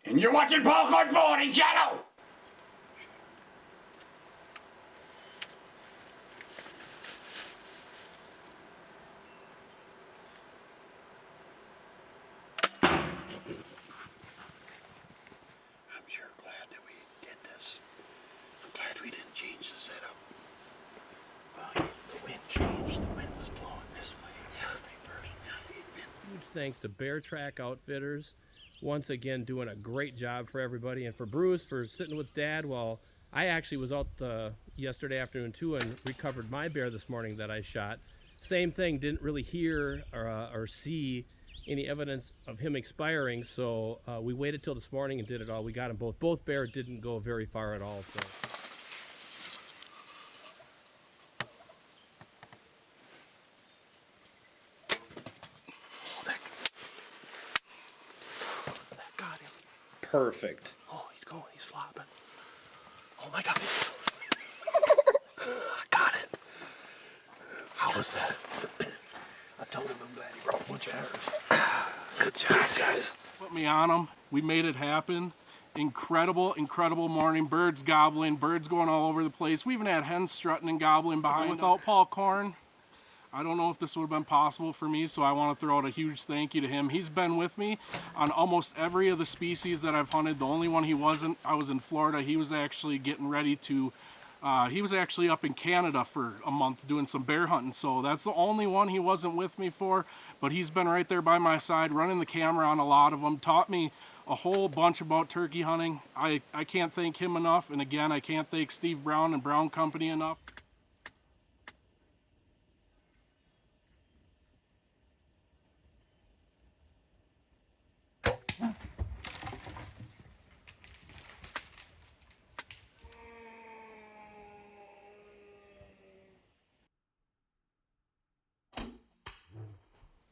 And you're watching Paul Korn Bowhunting Channel! I'm sure glad that we did this. I'm glad we didn't change the setup. Well, the wind changed. The wind was blowing this way. Huge thanks to Bear Track Outfitters. Once again, doing a great job for everybody, and for Bruce for sitting with Dad while I actually was out yesterday afternoon too and recovered my bear this morning that I shot. Same thing, didn't really hear or see any evidence of him expiring, so we waited till this morning and did it all. We got them both. Both bear didn't go very far at all. So. That got him. Perfect. Oh, he's going. He's flopping. Oh my God. I got it. How was that? I told him I'm glad he brought a bunch of arrows. Good job, guys. Put me on them. We made it happen. Incredible, incredible morning. Birds gobbling, birds going all over the place. We even had hens strutting and gobbling behind. Without Paul Korn, I don't know if this would have been possible for me, so I want to throw out a huge thank you to him. He's been with me on almost every of the species that I've hunted. The only one he wasn't, I was in Florida. He was actually getting ready to, he was actually up in Canada for a month doing some bear hunting, so that's the only one he wasn't with me for, but he's been right there by my side, running the camera on a lot of them, taught me a whole bunch about turkey hunting. I can't thank him enough, and again, I can't thank Steve Brown and Brown Company enough.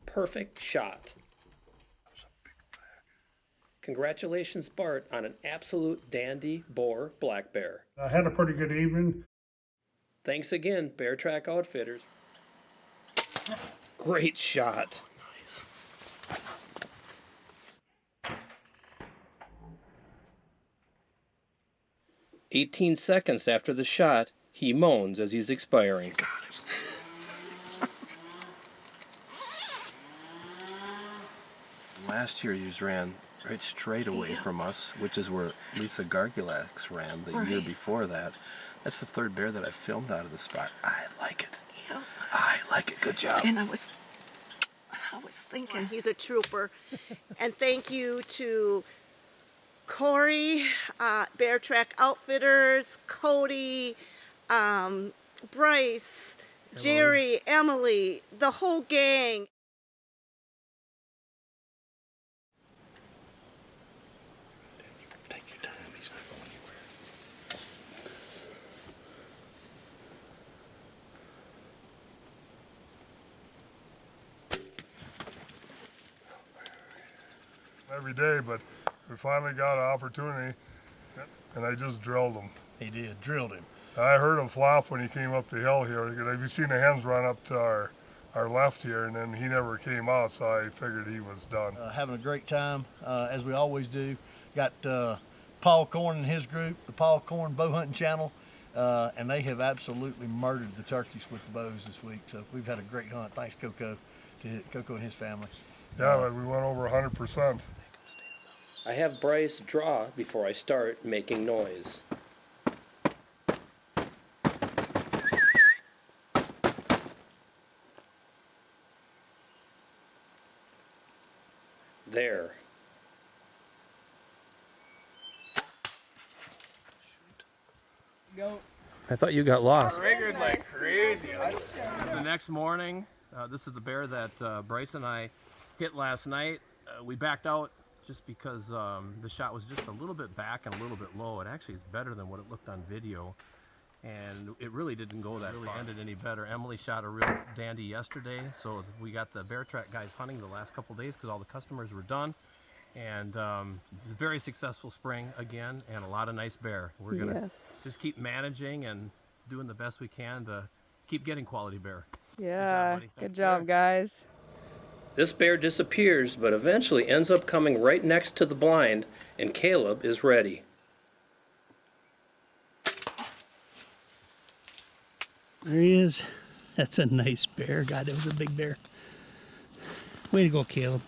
Perfect shot. Congratulations, Bart, on an absolute dandy boar black bear. I had a pretty good evening. Thanks again, Bear Track Outfitters. Great shot. Nice. 18 seconds after the shot, he moans as he's expiring. Got him. Last year you ran right straight away from us, which is where Lisa Gargulax ran the year before that. That's the third bear that I filmed out of the spot. I like it. Yeah. I like it. Good job. And I was thinking, he's a trooper. And thank you to Corey, Bear Track Outfitters, Cody, Bryce, Jerry, Emily, the whole gang. Take your time. He's not going anywhere. Every day, but we finally got an opportunity, and I just drilled him. He did, drilled him. I heard him flop when he came up the hill here. Have you seen the hens run up to our left here, and then he never came out, so I figured he was done. Having a great time, as we always do. Got Paul Korn and his group, the Paul Korn Bowhunting Channel, and they have absolutely murdered the turkeys with the bows this week. So we've had a great hunt. Thanks, Coco, to Coco and his family. Yeah, but we went over 100%. I have Bryce draw before I start making noise. There. Go. I thought you got lost. Triggered like crazy. The next morning, this is the bear that Bryce and I hit last night. We backed out just because the shot was just a little bit back and a little bit low. It actually is better than what it looked on video, and it really didn't go that far. Ended any better. Emily shot a real dandy yesterday, so we got the Bear Track guys hunting the last couple days because all the customers were done. And it was a very successful spring again, and a lot of nice bear. We're gonna just keep managing and doing the best we can to keep getting quality bear. Yeah, Good job, buddy. good job, guys. This bear disappears, but eventually ends up coming right next to the blind, and Caleb is ready. There he is. That's a nice bear. God, that was a big bear. Way to go, Caleb.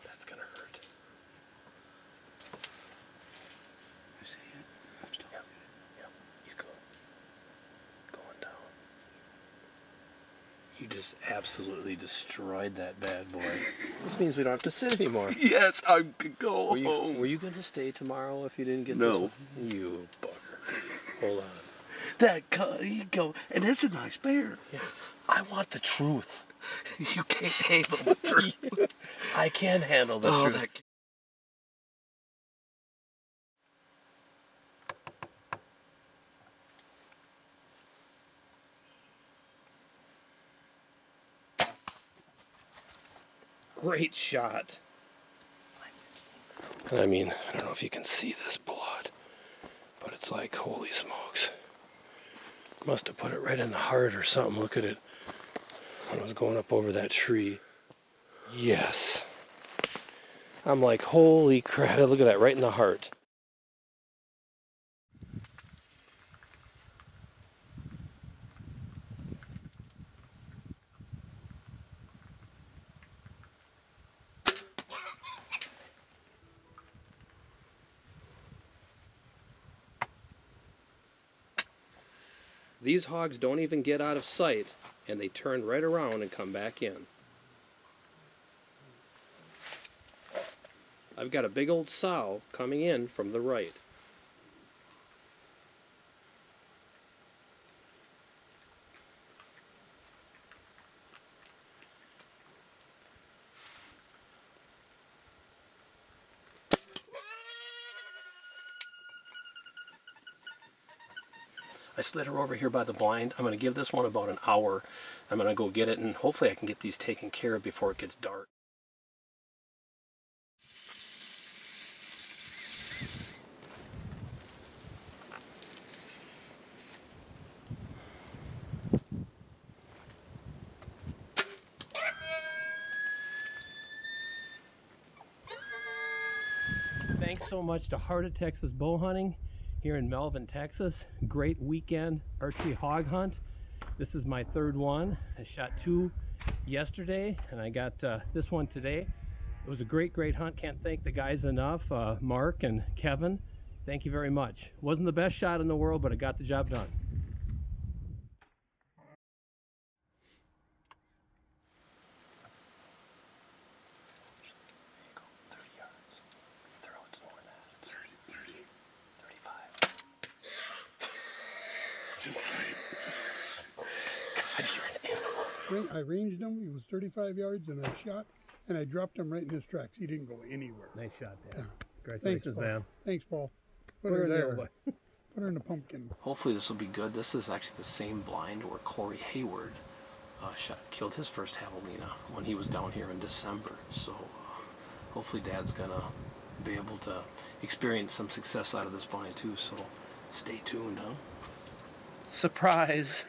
That's gonna hurt. You see it? I'm still. Yep. He's going down. You just absolutely destroyed that bad boy. This means we don't have to sit anymore. Yes, I could go Were you going to stay tomorrow if you didn't get No. this one? You bugger. Hold on. You go, and it's a nice bear. Yeah. I want the truth. You can't handle the truth. I can handle the truth. That... Great shot. And I mean, I don't know if you can see this blood, but it's like, holy smokes. Must have put it right in the heart or something. Look at it. When I was going up over that tree. Yes. I'm like, holy crap. Look at that, right in the heart. These hogs don't even get out of sight, and they turn right around and come back in. I've got a big old sow coming in from the right. I slid her over here by the blind. I'm going to give this one about an hour. I'm going to go get it, and hopefully I can get these taken care of before it gets dark. Thanks so much to Heart of Texas Bow Hunting here in Melvin, Texas. Great weekend archery hog hunt. This is my third one. I shot 2 yesterday and I got this one today. It was a great hunt. Can't thank the guys enough. Mark and Kevin, thank you very much. Wasn't the best shot in the world, but it got the job done. I ranged him. He was 35 yards, and I shot, and I dropped him right in his tracks. He didn't go anywhere. Nice shot, Dan. Yeah. Congratulations, Thanks, man. Thanks, Paul. Put Put her her in the there. old one. Put her in the pumpkin. Hopefully this will be good. This is actually the same blind where Corey Hayward killed his first javelina when he was down here in December. So hopefully Dad's gonna be able to experience some success out of this blind too. So stay tuned, huh? Surprise!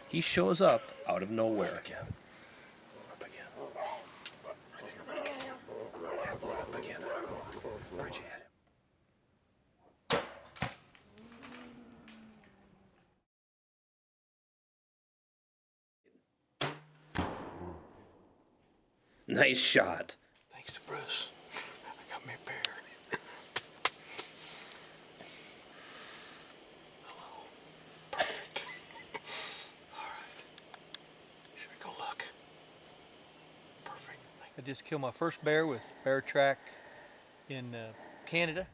He shows up out of nowhere. Again. Up again. Up again. Where'd you hit him? Nice shot. Thanks to Bruce. I got me a bear. Hello. Perfect. All right. Should I go look? Perfect. I just killed my first bear with Bear Track in Canada.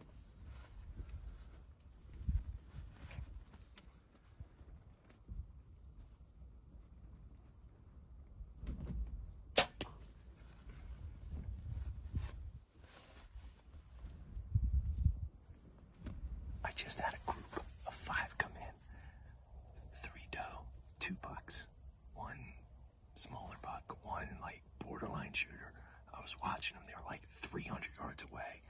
I just had a group of 5 come in. 3 doe, 2 bucks, 1 smaller buck, 1 like borderline shooter. I was watching them. They were like 300 yards away.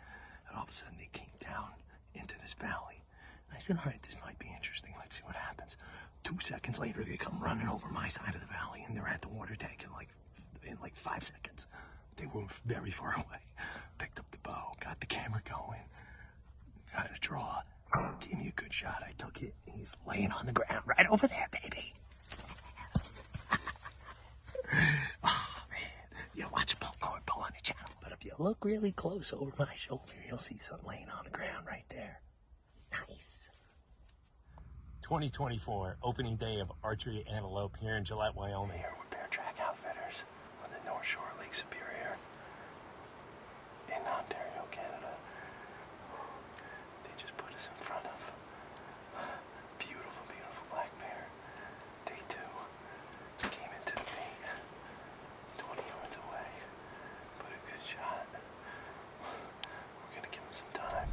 all of a sudden they came down into this valley. And I said, all right, this might be interesting. Let's see what happens. 2 seconds later, they come running over my side of the valley, and they're at the water tank in like 5 seconds. They were very far away. Picked up the bow, got the camera going, got a draw, gave me a good shot. I took it. He's laying on the ground right over there, baby. Oh, man. You watch Paul Korn Bowhunting Channel, but if you look really close over my shoulder, you'll see something laying on the ground right there. Nice. 2024, opening day of Archery Antelope here in Gillette, Wyoming. Here with Bear Track Outfitters on the North Shore of Lake Superior in Ontario, Canada. They just put us in front of beautiful, beautiful black bear. Day 2 came into the bait 20 yards away. Put a good shot. We're gonna give him some time.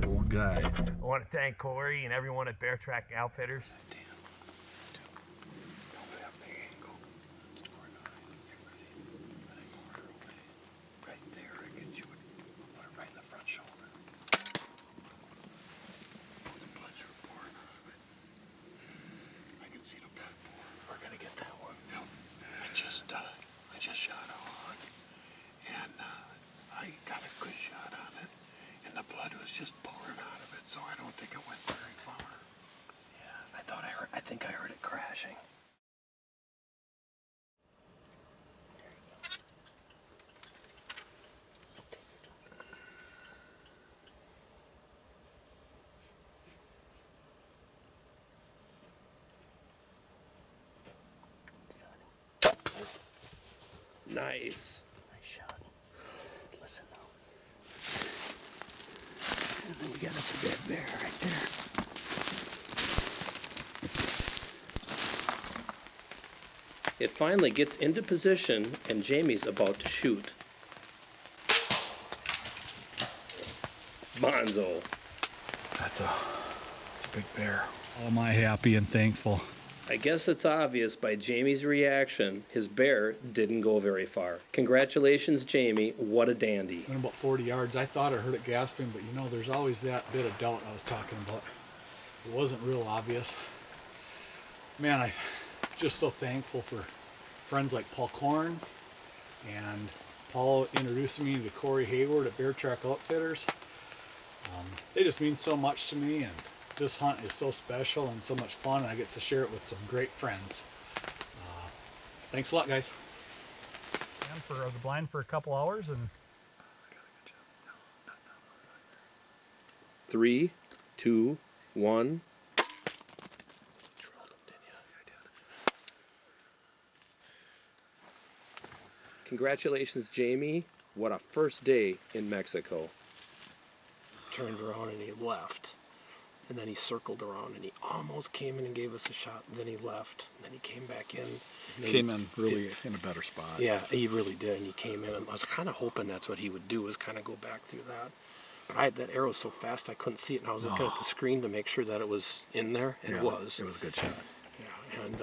Old guy. I want to thank Corey and everyone at Bear Track Outfitters. Right there, I get you. Put it right in the front shoulder. The blood's pouring out of it. I can see the blood pour. We're gonna get that one. Yep. I just shot a hog, and I got a good shot on it. And the blood was just pouring out of it, so I don't think it went very far. Yeah, I think I heard it crashing. Nice. Nice shot. Listen though. And then we got us a dead bear right there. It finally gets into position, and Jamie's about to shoot. Bonzo. That's a big bear. Oh, am I happy and thankful. I guess it's obvious by Jamie's reaction, his bear didn't go very far. Congratulations, Jamie. What a dandy. Went about 40 yards. I thought I heard it gasping, but you know, there's always that bit of doubt I was talking about. It wasn't real obvious. Man, I'm just so thankful for friends like Paul Korn and Paul introducing me to Corey Hayward at Bear Track Outfitters. They just mean so much to me, and this hunt is so special and so much fun, and I get to share it with some great friends. Thanks a lot, guys. And for the blind for a couple hours, and 3, 2, 1. Congratulations, Jamie. What a first day in Mexico. Turned around and he left. And then he circled around and he almost came in and gave us a shot. Then he left. And then he came back in. came in really in a better spot. Yeah, he really did. And he came in. And I was kind of hoping that's what he would do, was kind of go back through that. But that arrow was so fast I couldn't see it. And I was looking at the screen to make sure that it was in there. And it was. It was a good shot. Yeah, and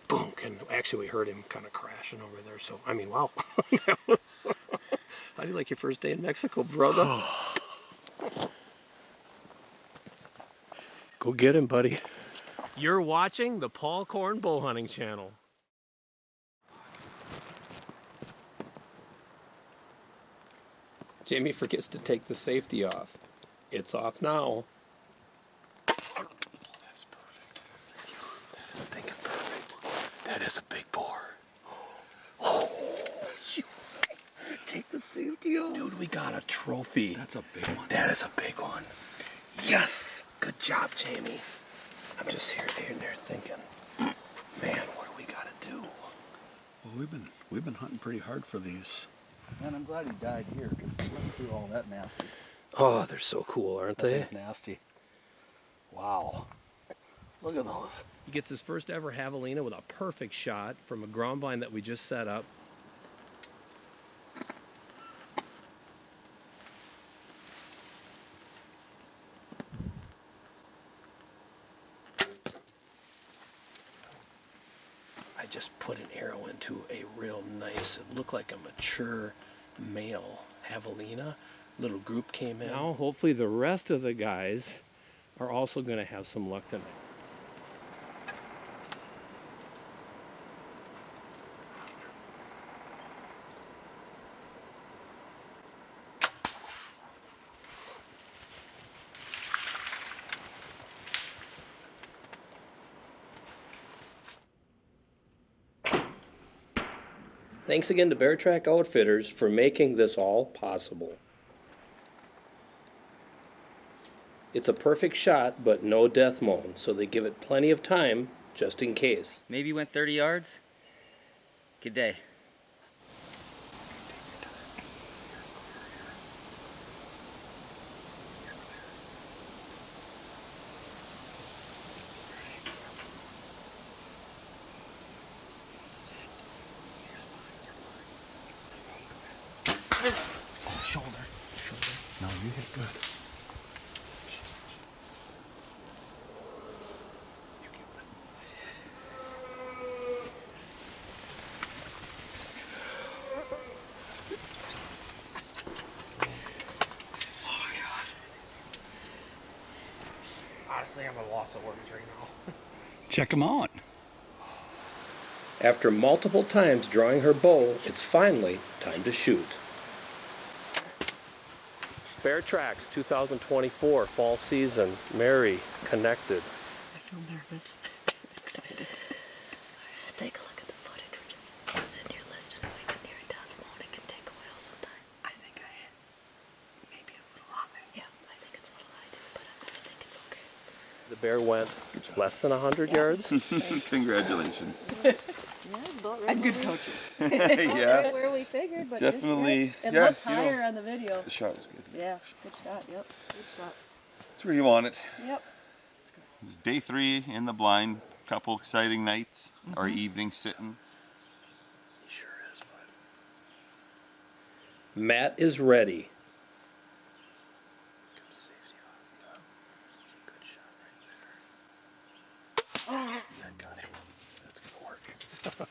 boom. And actually we heard him kind of crashing over there. So, I mean, wow. That was, how do you like your first day in Mexico, brother? Go get him, buddy. You're watching the Paul Korn Bowhunting Channel. Jamie forgets to take the safety off. It's off now. Oh, that's perfect. That is stinking perfect. That is a big boar. Oh, Take the safety off. dude, we got a trophy. That's a big one. That is a big one. Yes! Good job, Jamie. I'm just here and there thinking, man, what do we gotta do? Well, we've been hunting pretty hard for these. Man, I'm glad he died here because he went through all that nasty. Oh, they're so cool, aren't they? Nasty. Wow. Look at those. He gets his first ever javelina with a perfect shot from a ground blind that we just set up. I just put an arrow into a real nice, it looked like a mature male javelina, little group came in. Now, hopefully the rest of the guys are also going to have some luck tonight. Thanks again to Bear Track Outfitters for making this all possible. It's a perfect shot, but no death moan, so they give it plenty of time just in case. Maybe you went 30 yards? Good day. Shoulder. No, you hit good. Honestly, I'm at a loss of words right now. Check them out. After multiple times drawing her bow, it's finally time to shoot. Bear Tracks 2024 fall season. Mary connected. I feel nervous. Excited. Take a look at the footage. We just sit here listening. If we can hear a death moan, it can take a while sometime. I think I hit maybe a little high. Yeah, I think it's a little high too, but I think it's okay. The bear went less than 100 yards. Congratulations. I'm good coaching. Yeah. Where we figured, but Definitely. It Yeah, looked higher on the video. The shot was good. Yeah, good shot. Yep, good shot. That's where you want it. Yep. It's day 3 in the blind. Couple exciting nights or evenings sitting. Sure is, bud. Matt is ready. Get the safety off. It's a good shot right there. That got him. That's gonna work.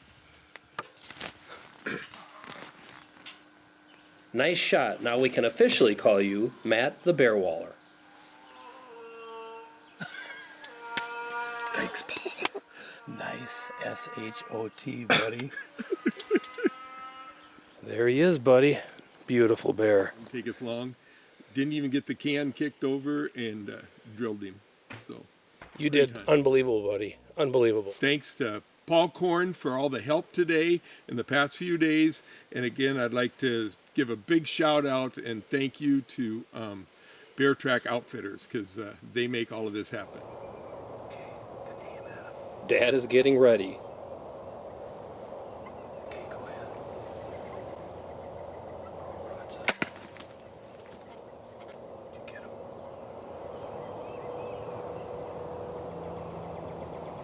Nice shot. Now we can officially call you Matt the Bear Waller. Thanks, Paul. Nice S-H-O-T, buddy. There he is, buddy. Beautiful bear. Didn't take us long. Didn't even get the can kicked over and drilled him. So You did unbelievable, buddy. Unbelievable. Thanks to Paul Korn for all the help today in the past few days. And again, I'd like to give a big shout out and thank you to Bear Track Outfitters because they make all of this happen. Dad is getting ready. Okay, go ahead. Did you get him?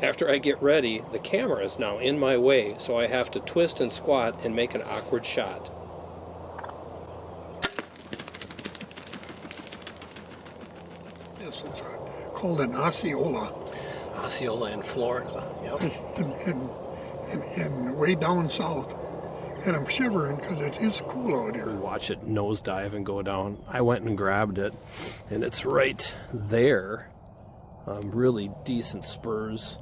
After I get ready, the camera is now in my way, so I have to twist and squat and make an awkward shot. Yes, it's called an Osceola. Osceola in Florida. Yep. And way down south. And I'm shivering because it is cool out here. We watch it nosedive and go down. I went and grabbed it, and it's right there. Really decent spurs,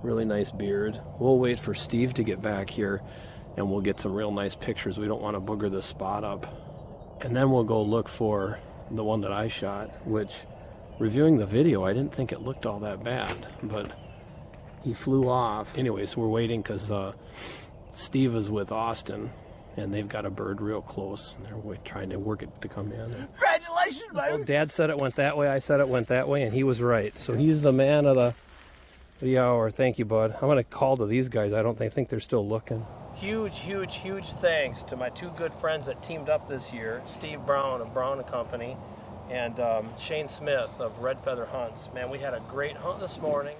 really nice beard. We'll wait for Steve to get back here, and we'll get some real nice pictures. We don't want to booger this spot up. And then we'll go look for the one that I shot, which, reviewing the video, I didn't think it looked all that bad, but he flew off. Anyways, we're waiting because Steve is with Austin, and they've got a bird real close, and they're trying to work it to come in. Congratulations, baby! Well, Dad said it went that way, I said it went that way, and he was right. So he's the man of the hour. Thank you, bud. I'm going to call to these guys. I think they're still looking. Huge, huge, huge thanks to my two good friends that teamed up this year, Steve Brown of Brown & Company, and Shane Smith of Red Feather Hunts. Man, we had a great hunt this morning.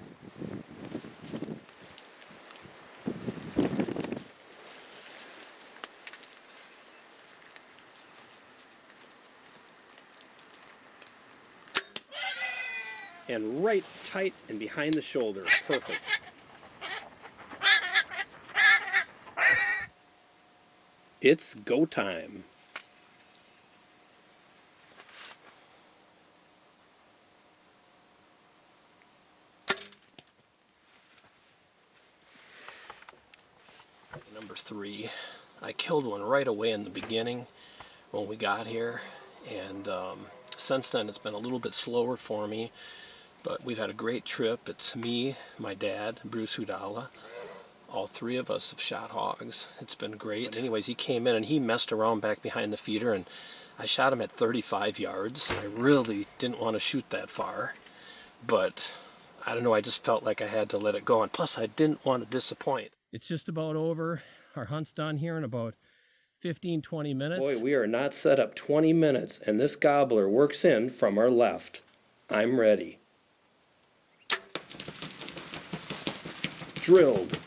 And right tight and behind the shoulder. Perfect. It's go time. number 3. I killed one right away in the beginning when we got here, and since then it's been a little bit slower for me, but we've had a great trip. It's me, my dad, Bruce Hudala. All 3 of us have shot hogs. It's been great. But anyways, he came in and he messed around back behind the feeder, and I shot him at 35 yards. I really didn't want to shoot that far, but I don't know, I just felt like I had to let it go, and plus I didn't want to disappoint. It's just about over. Our hunt's done here in about 15-20 minutes. Boy, we are not set up 20 minutes, and this gobbler works in from our left. I'm ready. Drilled.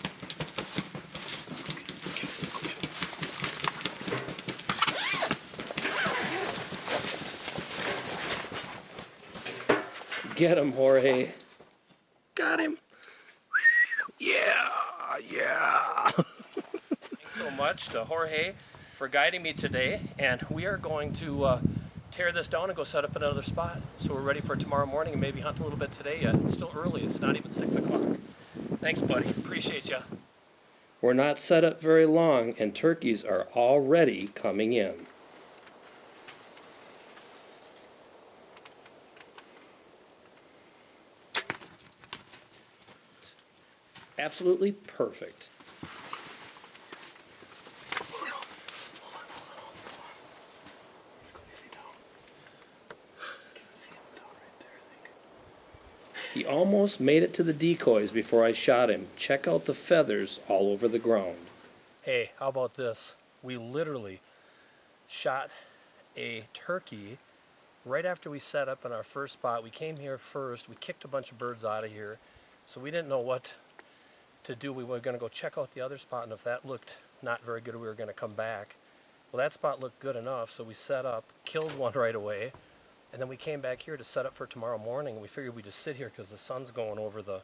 Get him, Jorge. Got him. Yeah, yeah. Thanks so much to Jorge for guiding me today, and we are going to tear this down and go set up another spot. So we're ready for tomorrow morning and maybe hunt a little bit today yet. It's still early. It's not even 6 o'clock. Thanks, buddy. Appreciate you. We're not set up very long, and turkeys are already coming in. Absolutely perfect. He almost made it to the decoys before I shot him. Check out the feathers all over the ground. Hey, how about this? We literally shot a turkey right after we set up in our first spot. We came here first. We kicked a bunch of birds out of here, so we didn't know what to do. We were going to go check out the other spot, and if that looked not very good, we were going to come back. Well, that spot looked good enough, so we set up, killed one right away, and then we came back here to set up for tomorrow morning. We figured we'd just sit here because the sun's going over the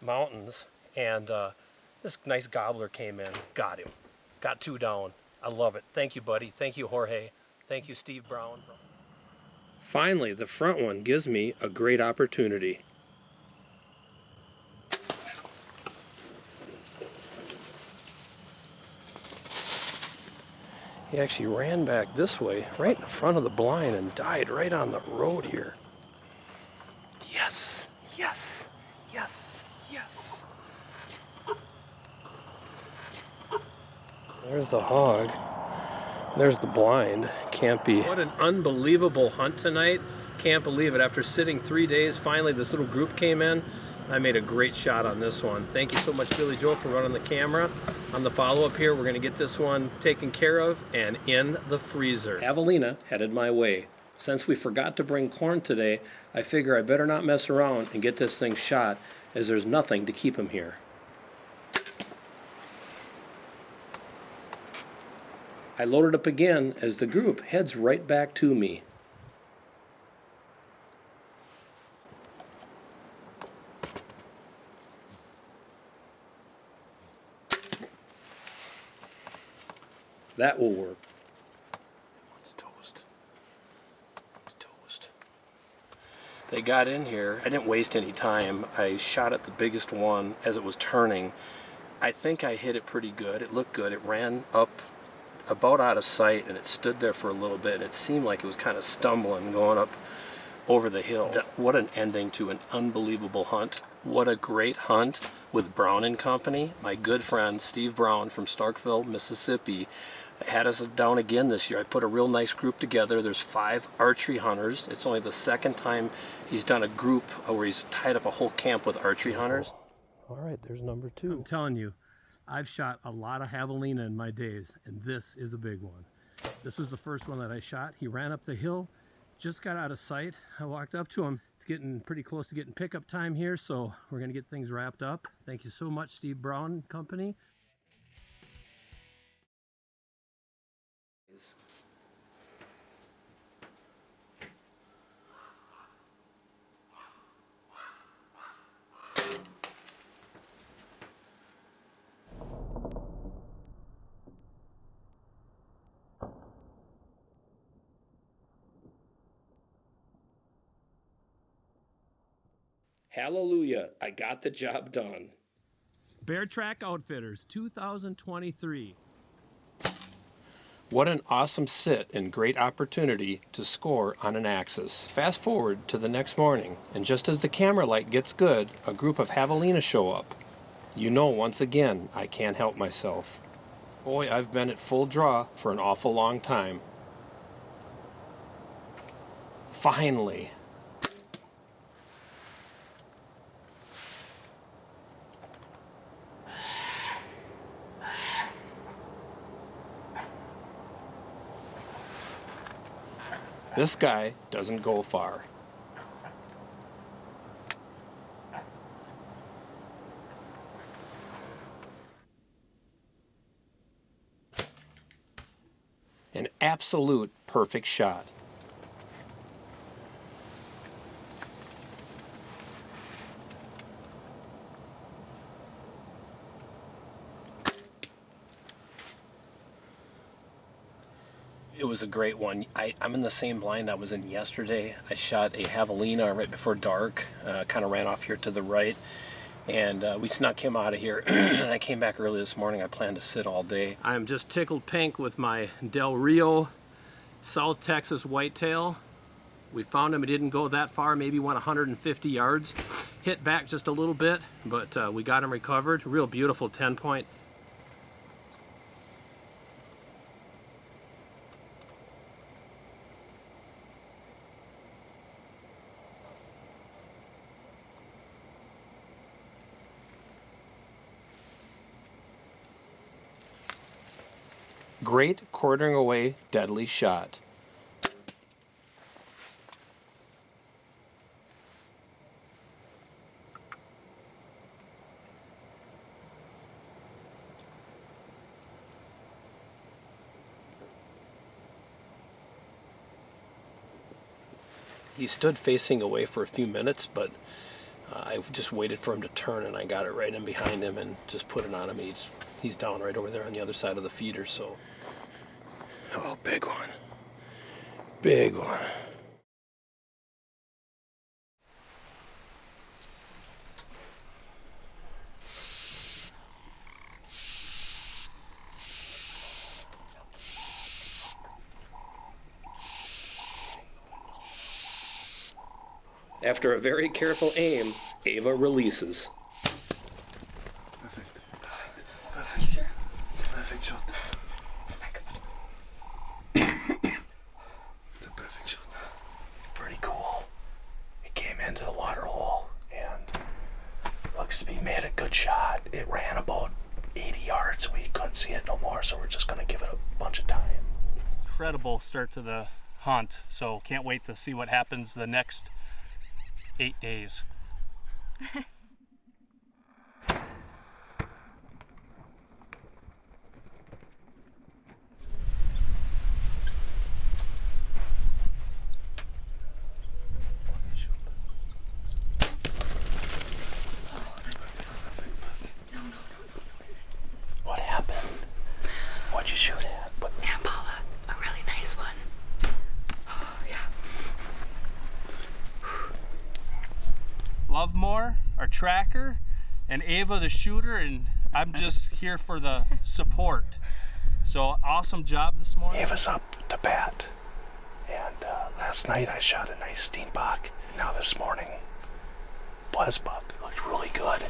mountains, and this nice gobbler came in, got him, got 2 down. I love it. Thank you, buddy. Thank you, Jorge. Thank you, Steve Brown. Finally, the front one gives me a great opportunity. He actually ran back this way, right in front of the blind, and died right on the road here. Yes, yes, yes, yes. There's the hog. There's the blind. Can't be. What an unbelievable hunt tonight. Can't believe it. After sitting 3 days, finally this little group came in. I made a great shot on this one. Thank you so much, Billy Joe, for running the camera. On the follow-up here, we're going to get this one taken care of and in the freezer. Javelina headed my way. Since we forgot to bring corn today, I figure I better not mess around and get this thing shot, as there's nothing to keep him here. I loaded up again as the group heads right back to me. That will work. It's toast. It's toast. They got in here. I didn't waste any time. I shot at the biggest one as it was turning. I think I hit it pretty good. It looked good. It ran up about out of sight, and it stood there for a little bit, and it seemed like it was kind of stumbling going up over the hill. What an ending to an unbelievable hunt. What a great hunt with Brown and Company. My good friend Steve Brown from Starkville, Mississippi, had us down again this year. I put a real nice group together. There's 5 archery hunters. It's only the second time he's done a group where he's tied up a whole camp with archery hunters. All right, there's number 2. I'm telling you, I've shot a lot of javelina in my days, and this is a big one. This was the first one that I shot. He ran up the hill, just got out of sight. I walked up to him. It's getting pretty close to getting pickup time here, so we're going to get things wrapped up. Thank you so much, Steve Brown and Company. Hallelujah, I got the job done. Bear Track Outfitters 2023. What an awesome sit and great opportunity to score on an axis. Fast forward to the next morning, and just as the camera light gets good, a group of Javelina show up. You know, once again, I can't help myself. Boy, I've been at full draw for an awful long time. Finally. This guy doesn't go far. An absolute perfect shot. It was a great one. I'm in the same blind I was in yesterday. I shot a Javelina right before dark, kind of ran off here to the right, and we snuck him out of here. And I came back early this morning. I planned to sit all day. I'm just tickled pink with my Del Rio South Texas Whitetail. We found him. He didn't go that far, maybe went 150 yards. Hit back just a little bit, but we got him recovered. Real beautiful 10-point. Great quartering away, deadly shot. He stood facing away for a few minutes, but I just waited for him to turn, and I got it right in behind him and just put it on him. He's down right over there on the other side of the feeder, so. Oh, big one. Big one. After a very careful aim, Ava releases. Perfect. Perfect. Sure. Perfect shot. It's a perfect shot. Pretty cool. It came into the water hole and looks to be made a good shot. It ran about 80 yards. We couldn't see it no more, so we're just going to give it a bunch of time. Incredible start to the hunt, so can't wait to see what happens the next 8 days. What happened? What'd you shoot at? Impala, a really nice one. Oh, yeah. Lovemore, our tracker, and Ava the shooter, and I'm just here for the support. So awesome job this morning. Ava's up to bat. And last night I shot a nice Steenbok. Now this morning, Blesbok looked really good.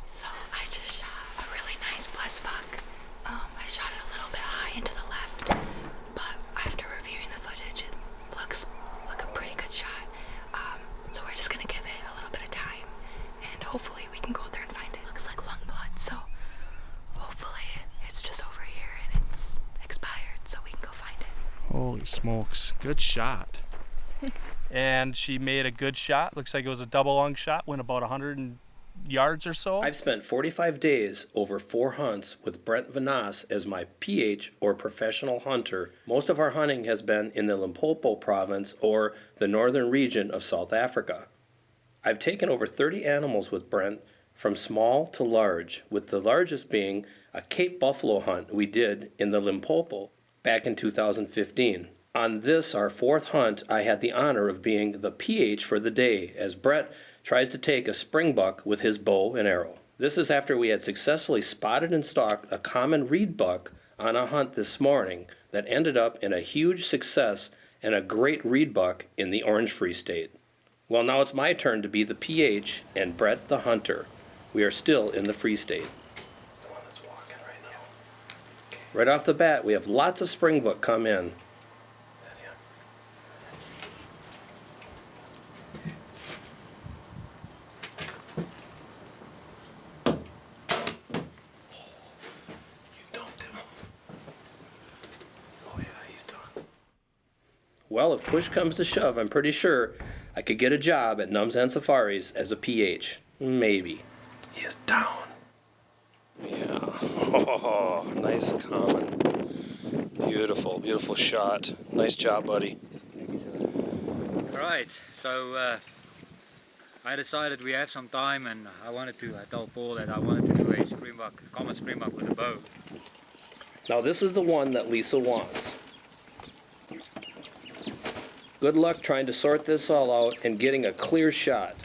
So I just shot a really nice Blesbok. I shot it a little bit high into the left, but after reviewing the footage, it looks like a pretty good shot. So we're just gonna give it a little bit of time, and hopefully we can go there and find it. Looks like lung blood, so hopefully it's just over here and it's expired, so we can go find it. Holy smokes, good shot. And she made a good shot. Looks like it was a double lung shot, went about 100 yards or so. I've spent 45 days over 4 hunts with Brent Vanas as my PH or professional hunter. Most of our hunting has been in the Limpopo province or the northern region of South Africa. I've taken over 30 animals with Brent, from small to large, with the largest being a Cape Buffalo hunt we did in the Limpopo back in 2015. On this, our fourth hunt, I had the honor of being the PH for the day as Brett tries to take a springbuck with his bow and arrow. This is after we had successfully spotted and stalked a common reed buck on a hunt this morning that ended up in a huge success and a great reed buck in the Orange Free State. Well, now it's my turn to be the PH and Brett the hunter. We are still in the Free State. The one that's walking right now. Okay. Right off the bat, we have lots of springbuck come in. Well, if push comes to shove, I'm pretty sure I could get a job at Nums and Safaris as a PH. Maybe. He is down. Yeah. Oh, nice common. Beautiful, beautiful shot. Nice job, buddy. Alright, so I decided we have some time and I told Paul that I wanted to do a common springbuck with a bow. Now this is the one that Lisa wants. Good luck trying to sort this all out and getting a clear shot.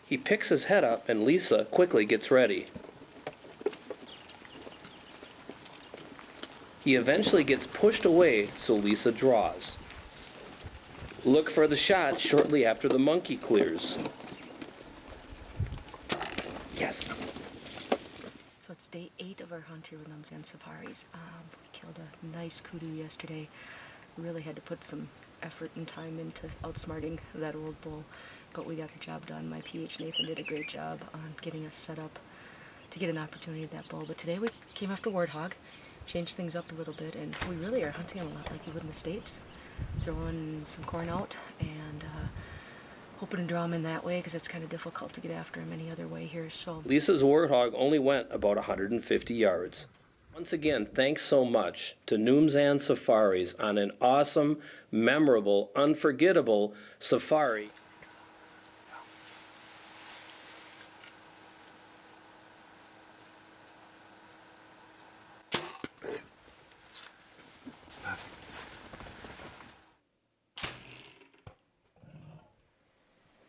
He picks his head up and Lisa quickly gets ready. He eventually gets pushed away, so Lisa draws. Look for the shot shortly after the monkey clears. Yes. So it's day 8 of our hunt here with Nums and Safaris. We killed a nice kudu yesterday. We really had to put some effort and time into outsmarting that old bull, but we got the job done. My PH Nathan did a great job on getting us set up to get an opportunity at that bull. But today we came after warthog, changed things up a little bit, and we really are hunting a lot like you would in the States. Throwing some corn out and hoping to draw him in that way because it's kind of difficult to get after him any other way here. So Lisa's warthog only went about 150 yards. Once again, thanks so much to Nums and Safaris on an awesome, memorable, unforgettable safari.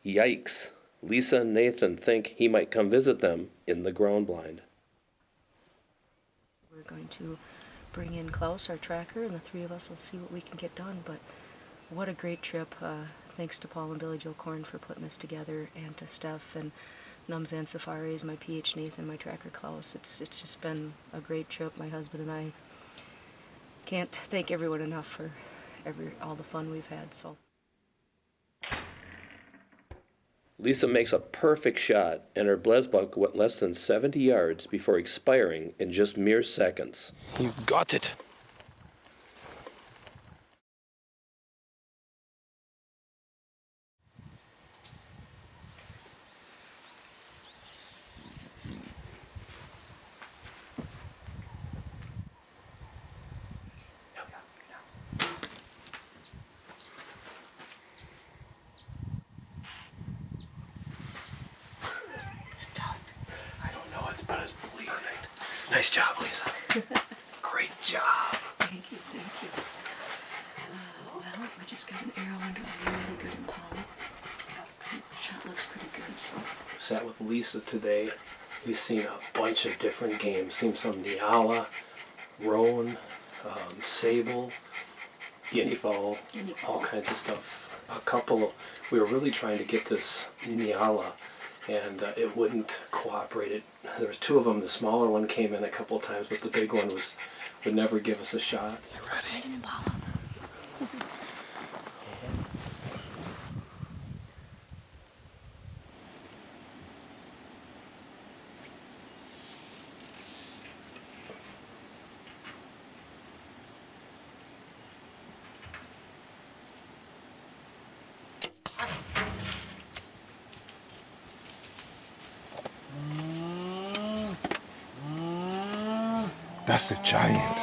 Yikes. Lisa and Nathan think he might come visit them in the ground blind. we're going to bring in Klaus, our tracker, and the three of us will see what we can get done. But what a great trip. Thanks to Paul and Billy Joe Korn for putting this together, and to Steph and Nums and Safaris, my PH Nathan, my tracker Klaus. It's just been a great trip. My husband and I can't thank everyone enough for all the fun we've had. So Lisa makes a perfect shot, and her Blesbok went less than 70 yards before expiring in just mere seconds. You got it. Nice job, Lisa. Great job. Thank you, thank you. Well, we just got an arrow into a really good Impala. The shot looks pretty good, so. Sat with Lisa today. We've seen a bunch of different games. Seen some Nyala, roan, sable, guinea fowl, all kinds of stuff. We were really trying to get this Nyala, and it wouldn't cooperate. There was two of them. The smaller one came in a couple of times, but the big one would never give us a shot. You ready? That's a giant.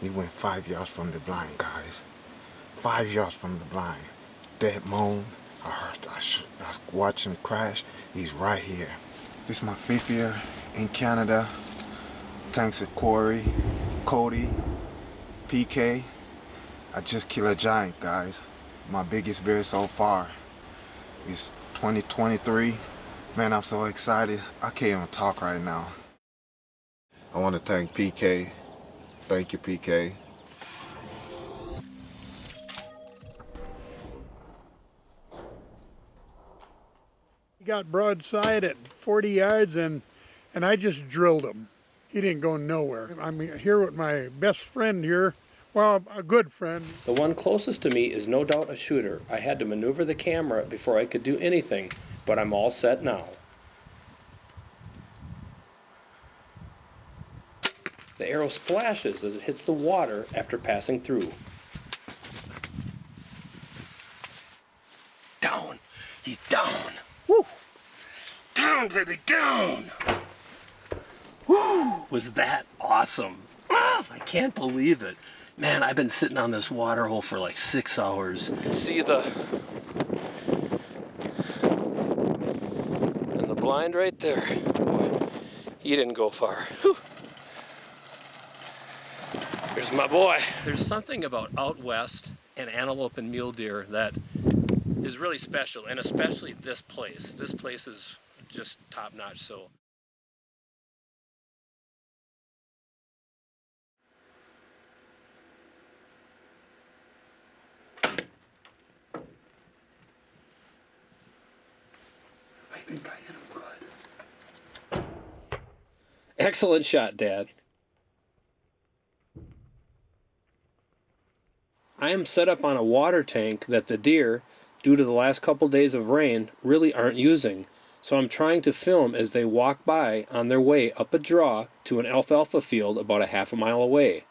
He went 5 yards from the blind, guys. 5 yards from the blind. Dead moan. I watched him crash. He's right here. This is my 5th year in Canada. Thanks to Corey, Cody, PK. I just killed a giant, guys. My biggest bear so far. It's 2023. Man, I'm so excited. I can't even talk right now. I want to thank PK. Thank you, PK. He got broadside at 40 yards and I just drilled him. He didn't go nowhere. I'm here with my best friend here. Well, a good friend. The one closest to me is no doubt a shooter. I had to maneuver the camera before I could do anything, but I'm all set now. The arrow splashes as it hits the water after passing through. Down! He's down! Woo! Down, baby, down! Woo! Was that awesome? Ah, I can't believe it. Man, I've been sitting on this water hole for like 6 hours. You can see the blind right there. Boy, he didn't go far. Whew. Here's my boy. There's something about out west and antelope and mule deer that is really special, and especially this place. This place is just top notch. So I think I hit him good. excellent shot, Dad. I am set up on a water tank that the deer, due to the last couple days of rain, really aren't using. So I'm trying to film as they walk by on their way up a draw to an alfalfa field about a half a mile away.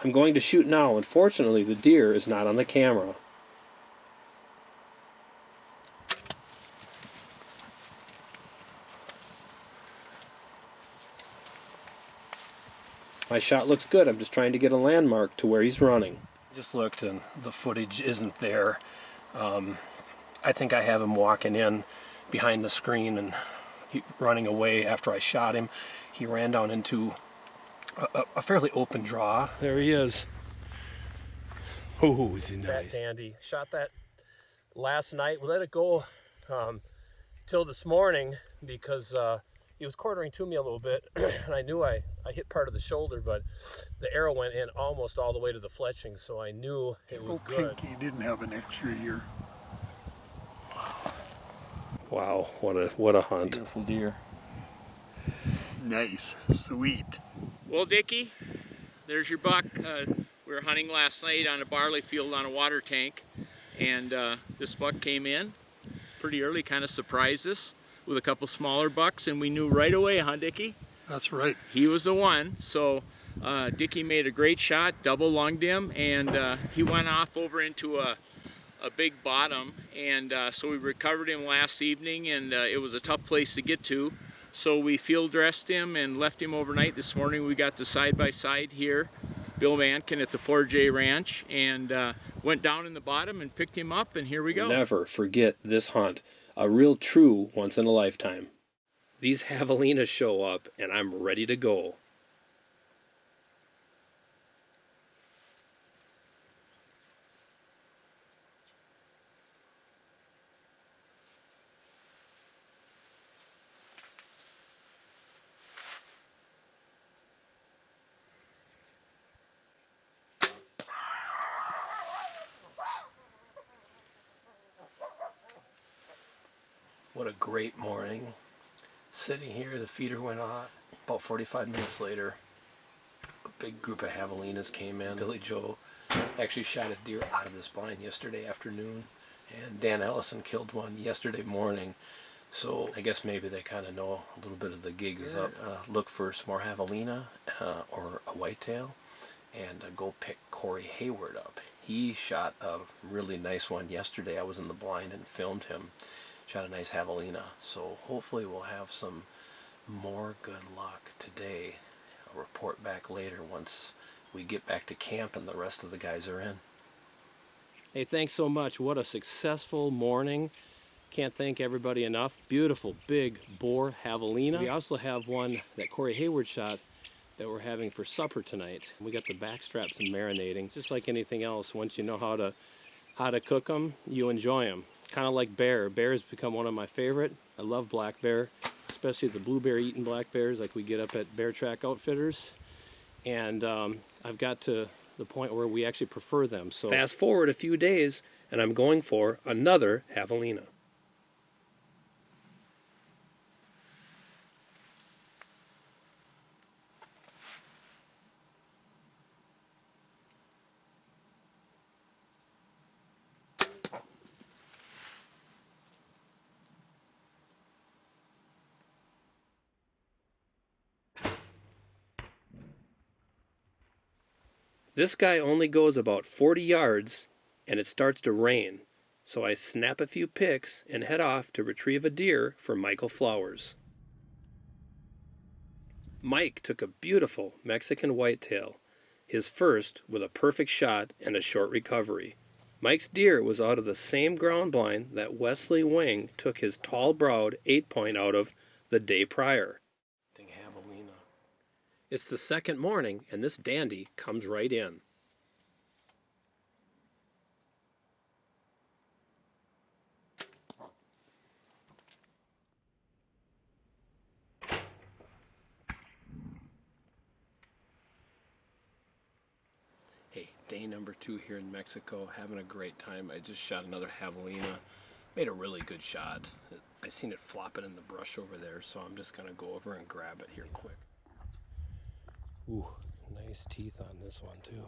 I'm going to shoot now. Unfortunately, the deer is not on the camera. My shot looks good. I'm just trying to get a landmark to where he's running. Just looked and the footage isn't there. I think I have him walking in behind the screen and running away after I shot him. He ran down into a fairly open draw. There he is. Oh, is he nice? That dandy. Shot that last night. We let it go till this morning because he was quartering to me a little bit, and I knew I hit part of the shoulder, but the arrow went in almost all the way to the fletching, so I knew it was good. Pinky didn't have an extra year. Wow, what a hunt. Beautiful deer. Nice, sweet. Well, Dickie, there's your buck. We were hunting last night on a barley field on a water tank, and this buck came in pretty early, kind of surprised us with a couple smaller bucks, and we knew right away, huh, Dickie? That's right. He was the one. So Dickie made a great shot, double lunged him, and he went off over into a big bottom, and so we recovered him last evening, and it was a tough place to get to. So we field dressed him and left him overnight. This morning we got the side-by-side here, Bill Mankin at the 4J Ranch, and went down in the bottom and picked him up, and here we go. Never forget this hunt. A real true once in a lifetime. These javelinas show up and I'm ready to go. What a great morning. Sitting here, the feeder went off. About 45 minutes later, a big group of javelinas came in. Billy Joe actually shot a deer out of this blind yesterday afternoon, and Dan Ellison killed one yesterday morning. So I guess maybe they kind of know a little bit of the gig is up. Look for some more javelina or a whitetail, and go pick Corey Hayward up. He shot a really nice one yesterday. I was in the blind and filmed him. Shot a nice javelina, so hopefully we'll have some more good luck today. I'll report back later once we get back to camp and the rest of the guys are in. Hey, thanks so much. What a successful morning. Can't thank everybody enough. Beautiful big boar javelina. We also have one that Corey Hayward shot that we're having for supper tonight. We got the back straps marinating. Just like anything else, once you know how to cook them, you enjoy them. Kind of like bear. Bear has become one of my favorite. I love black bear, especially the blueberry eating black bears like we get up at Bear Track Outfitters. And I've got to the point where we actually prefer them. So fast forward a few days, and I'm going for another javelina. This guy only goes about 40 yards and it starts to rain, so I snap a few pics and head off to retrieve a deer for Michael Flowers. Mike took a beautiful Mexican whitetail, his first with a perfect shot and a short recovery. Mike's deer was out of the same ground blind that Wesley Wing took his tall-browed 8-point out of the day prior. It's the second morning, and this dandy comes right in. Hey, day number 2 here in Mexico, having a great time. I just shot another javelina, made a really good shot. I seen it flopping in the brush over there, so I'm just gonna go over and grab it here quick. Ooh, nice teeth on this one too.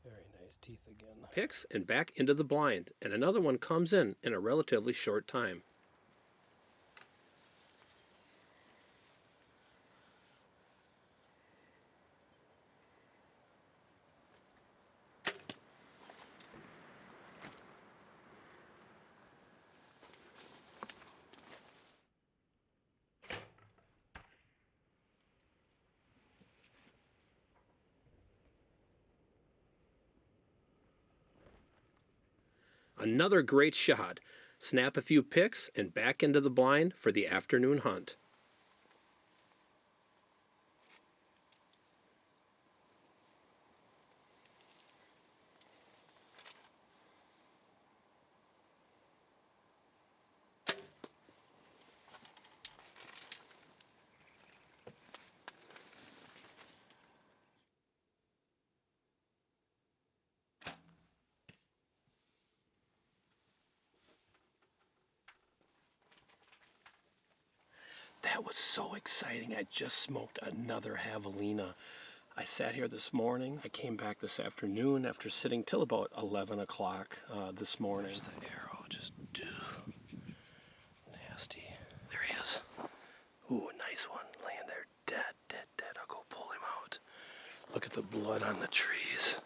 Very nice teeth again. Picks and back into the blind, and another one comes in a relatively short time. Another great shot. Snap a few pics and back into the blind for the afternoon hunt. That was so exciting. I just smoked another javelina. I sat here this morning. I came back this afternoon after sitting till about 11 o'clock this morning. There's the arrow, just nasty. There he is. Ooh, a nice one. Laying there dead, dead, dead. I'll go pull him out. Look at the blood on the trees.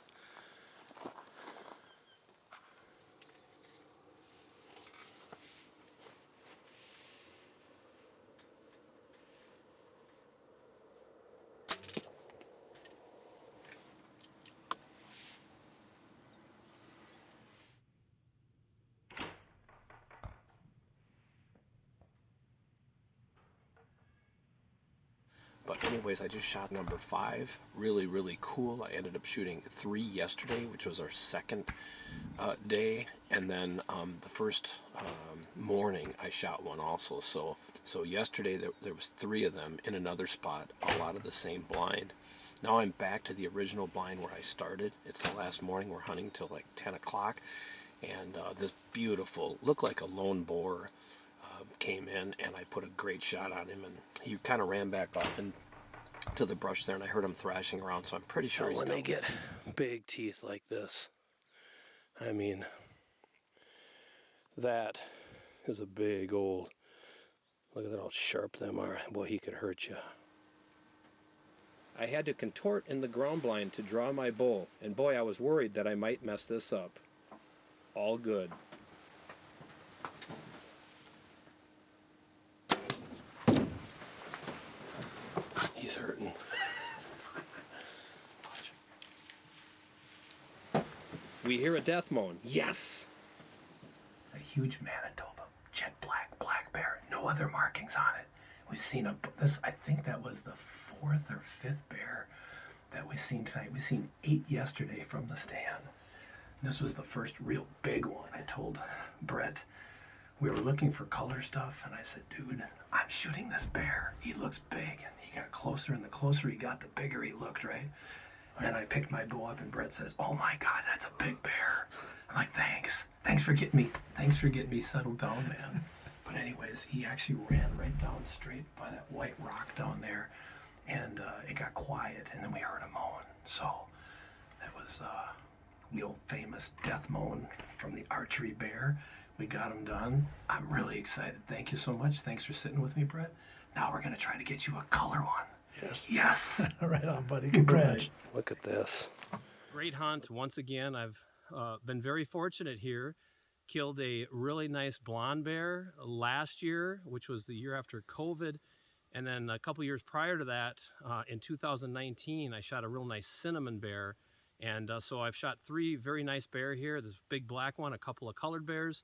But anyways, I just shot number 5. Really, really cool. I ended up shooting 3 yesterday, which was our second day. And then the first morning, I shot one also. So yesterday, there was 3 of them in another spot, a lot of the same blind. Now I'm back to the original blind where I started. It's the last morning. We're hunting till like 10 o'clock. And this beautiful, looked like a lone boar, came in, and I put a great shot on him, and he kind of ran back off into the brush there, and I heard him thrashing around, so I'm pretty sure he's when they get big teeth like this, I mean, that is a big old, look at that how sharp them are. Boy, he could hurt you. I had to contort in the ground blind to draw my bow, and boy, I was worried that I might mess this up. All good. He's hurting. We hear a death moan. Yes! It's a huge Manitoba, jet black bear. No other markings on it. We've seen this. I think that was the 4th or 5th bear that we've seen tonight. We've seen 8 yesterday from the stand. This was the first real big one. I told Brett we were looking for color stuff, and I said, dude, I'm shooting this bear. He looks big. And he got closer, and the closer he got, the bigger he looked, right? And then I picked my bow up, and Brett says, oh my God, that's a big bear. I'm like, thanks. Thanks for getting me settled down, man. But anyways, he actually ran right down straight by that white rock down there, and it got quiet, and then we heard a moan. So that was the old famous death moan from the archery bear. We got him done. I'm really excited. Thank you so much. Thanks for sitting with me, Brett. Now we're going to try to get you a color one. Yes. Yes. Right on, buddy. Congrats. Look at this. Great hunt. Once again, I've been very fortunate here. Killed a really nice blonde bear last year, which was the year after COVID. And then a couple years prior to that, in 2019, I shot a real nice cinnamon bear. And so I've shot 3 very nice bear here. This big black one, a couple of colored bears.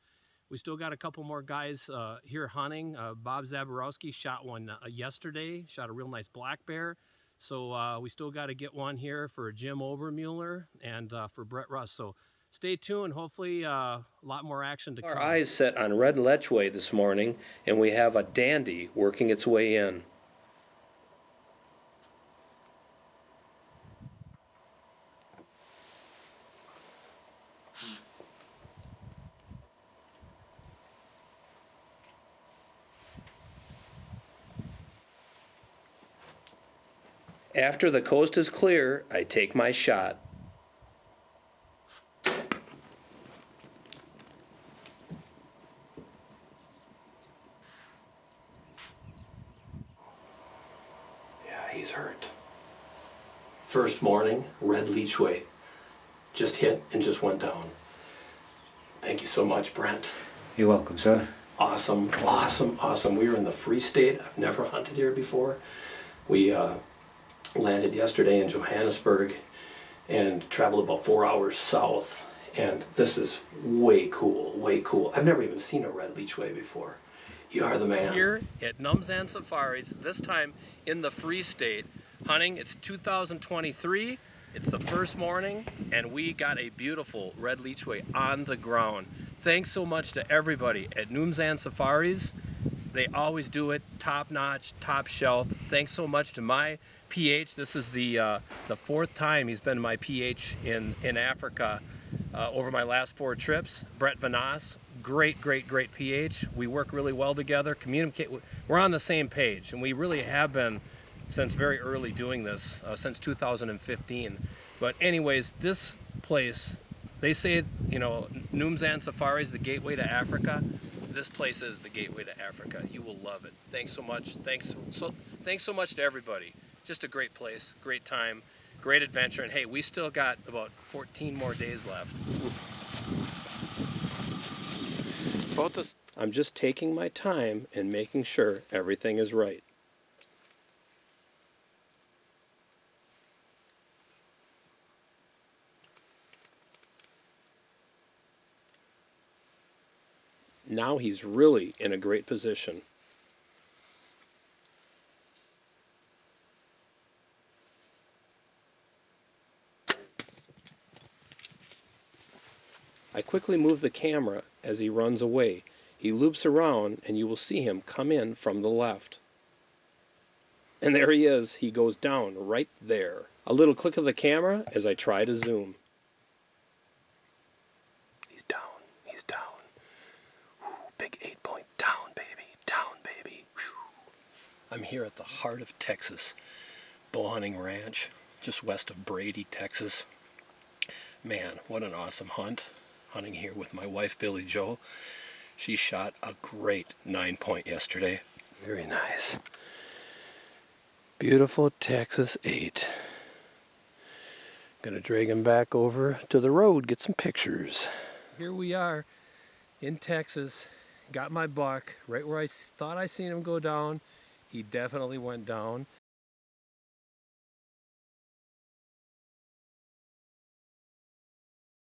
We still got a couple more guys here hunting. Bob Zaborowski shot one yesterday, shot a real nice black bear. So we still got to get one here for Jim Obermuller and for Brett Russ. So stay tuned. Hopefully a lot more action to come. Our eyes set on red lechwe this morning, and we have a dandy working its way in. After the coast is clear, I take my shot. Yeah, he's hurt. First morning, red leechway. Just hit and just went down. Thank you so much, Brent. You're welcome, sir. Awesome, awesome, awesome. We were in the Free State. I've never hunted here before. We landed yesterday in Johannesburg and traveled about 4 hours south. And this is way cool, way cool. I've never even seen a red leechway before. You are the man. Here at Numzan Safaris, this time in the Free State, hunting. It's 2023. It's the first morning, and we got a beautiful red leechway on the ground. Thanks so much to everybody at Numzan Safaris. They always do it top notch, top shelf. Thanks so much to my PH. This is the 4th time he's been my PH in Africa over my last 4 trips. Brett Vanas, great PH. We work really well together, communicate. We're on the same page, and we really have been since very early doing this, since 2015. But anyways, this place, they say, you know, Numzan Safari is the gateway to Africa. This place is the gateway to Africa. You will love it. Thanks so much. Thanks so much to everybody. Just a great place, great time, great adventure. And hey, we still got about 14 more days left. I'm just taking my time and making sure everything is right. Now he's really in a great position. I quickly move the camera as he runs away. He loops around and you will see him come in from the left. And there he is. He goes down right there. A little click of the camera as I try to zoom. He's down. He's down. Big 8-point down, baby. Down, baby. I'm here at the heart of Texas. Bowhunting Ranch, just west of Brady, Texas. Man, what an awesome hunt. Hunting here with my wife, Billy Joe. She shot a great 9-point yesterday. Very nice. Beautiful Texas 8. Gonna drag him back over to the road, get some pictures. Here we are in Texas. Got my buck right where I thought I seen him go down. He definitely went down.